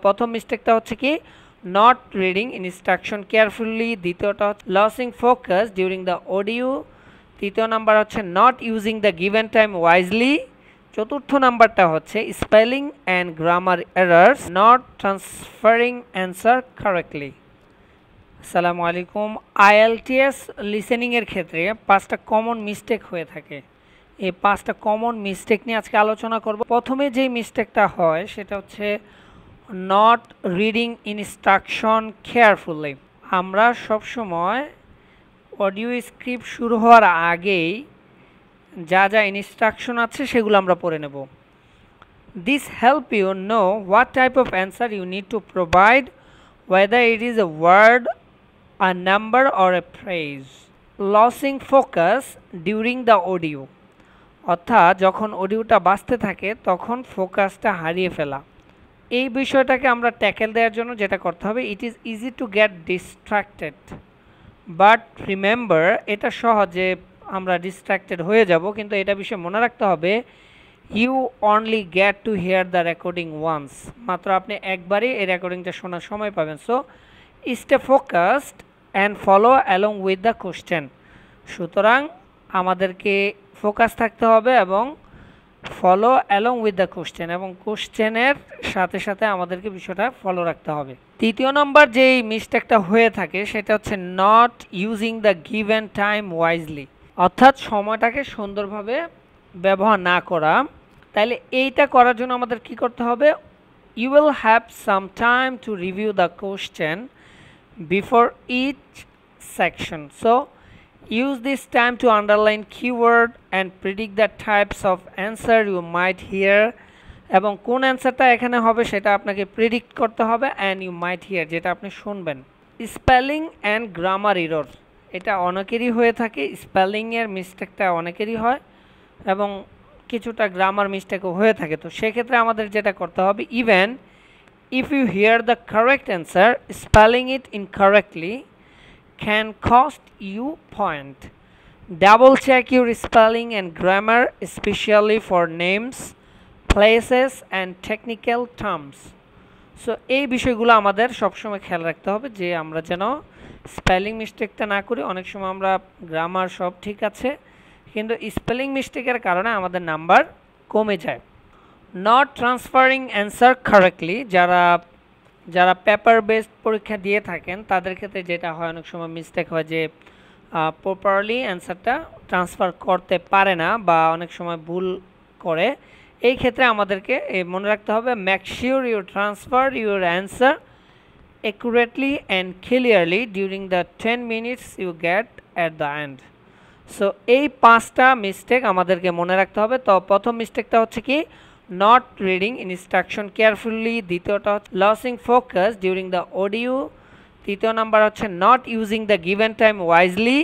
প্রথম মিস্টেকটা হচ্ছে কি নট রিডিং ইনস্ট্রাকশন কেয়ারফুলি, দ্বিতীয়টা হচ্ছে losing focus during the audio, তৃতীয় নাম্বার হচ্ছে not using the given time wisely, চতুর্থ নাম্বারটা হচ্ছে spelling and grammar errors, not transferring answer correctly. আসসালামু আলাইকুম। আইএলটিএস লিসেনিংয়ের ক্ষেত্রে 5টা কমন মিস্টেক হয়ে থাকে। এই 5টা কমন মিস্টেক নিয়ে আজকে আলোচনা করব। প্রথমে যেই মিস্টেকটা হয় সেটা হচ্ছে নট রিডিং ইনস্ট্রাকশন কেয়ারফুলি। আমরা সবসময় অডিও স্ক্রিপ্ট শুরু হওয়ার আগেই যা যা ইনস্ট্রাকশন আছে সেগুলো আমরা পড়ে নেব। This help you know what type of answer you need to provide, whether it is a word, a number or a phrase. Losing focus during the audio, অর্থাৎ যখন অডিওটা বাজতে থাকে তখন ফোকাসটা হারিয়ে ফেলা। এই বিষয়টাকে আমরা ট্যাকেল দেওয়ার জন্য যেটা করতে হবে, it is easy to get distracted but remember, এটা সহজে আমরা ডিস্ট্র্যাক্টেড হয়ে যাব, কিন্তু এটা বিষয়ে মনে রাখতে হবে you only get to hear the recording once, মাত্র আপনি একবারই এই রেকর্ডিংটা শোনার সময় পাবেন। So stay focused and follow along with the question. সুতরাং আমাদেরকে ফোকাস থাকতে হবে এবং follow along with the question, এবং কোশ্চেনের সাথে সাথে আমাদেরকে বিষয়টা ফলো রাখতে হবে। তৃতীয় নম্বর যেই মিস্টেকটা হয়ে থাকে সেটা হচ্ছে not using the given time wisely, অর্থাৎ সময়টাকে সুন্দরভাবে ব্যবহার না করা। তাইলে এইটা করার জন্য আমাদের কি করতে হবে, you will have some time to review the question before each section, so use this time to underline keyword and predict the types of answer you might hear, এবং কোন অ্যান্সারটা এখানে হবে সেটা আপনাকে প্রেডিক্ট করতে হবে, অ্যান্ড ইউ মাইট হিয়ার, যেটা আপনি শুনবেন। স্পেলিং অ্যান্ড গ্রামার এরর, এটা অনেকেরই হয়ে থাকে। স্পেলিংয়ের মিস্টেকটা অনেকেরই হয় এবং কিছুটা গ্রামার মিস্টেকও হয়ে থাকে। তো সেক্ষেত্রে আমাদের যেটা করতে হবে, even if you hear the correct answer, spelling it incorrectly can cost you point. Double check your spelling and grammar, especially for names, places and technical terms. So এই বিষয়গুলো আমাদের সবসময় খেয়াল রাখতে হবে যে আমরা যেন স্পেলিং মিস্টেকটা না করি। অনেক সময় আমরা গ্রামার সব ঠিক আছে কিন্তু স্পেলিং মিস্টেকের কারণে আমাদের নাম্বার কমে যায়। নট ট্রান্সফারিং অ্যান্সার কারেক্টলি, যারা পেপার বেসড পরীক্ষা দিয়ে থাকেন তাদের ক্ষেত্রে যেটা হয়, অনেক সময় মিস্টেক হয় যে প্রপারলি অ্যান্সারটা ট্রান্সফার করতে পারে না বা অনেক সময় ভুল করে। এই ক্ষেত্রে আমাদেরকে মনে রাখতে হবে, make sure you transfer your answer accurately and clearly during the 10 minutes you get at the end. So এই 5টা মিস্টেক আমাদেরকে মনে রাখতে হবে। তো প্রথম মিস্টেকটা হচ্ছে কি নট রিডিং ইনস্ট্রাকশন কেয়ারফুলি, দ্বিতীয়টা হচ্ছে losing focus during the audio, তৃতীয় নাম্বার হচ্ছে not using the given time wisely,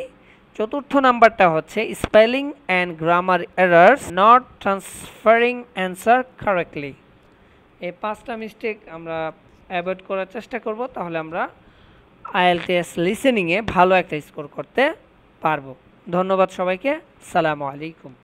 চতুর্থ নাম্বারটা হচ্ছে spelling and grammar errors, not transferring answer correctly. এই 5টা মিস্টেক আমরা অ্যাভয়েড করার চেষ্টা করব, তাহলে আমরা আইএলটিএস লিসেনিংয়ে ভালো একটা স্কোর করতে পারবো। ধন্যবাদ সবাইকে। আসসালামু আলাইকুম।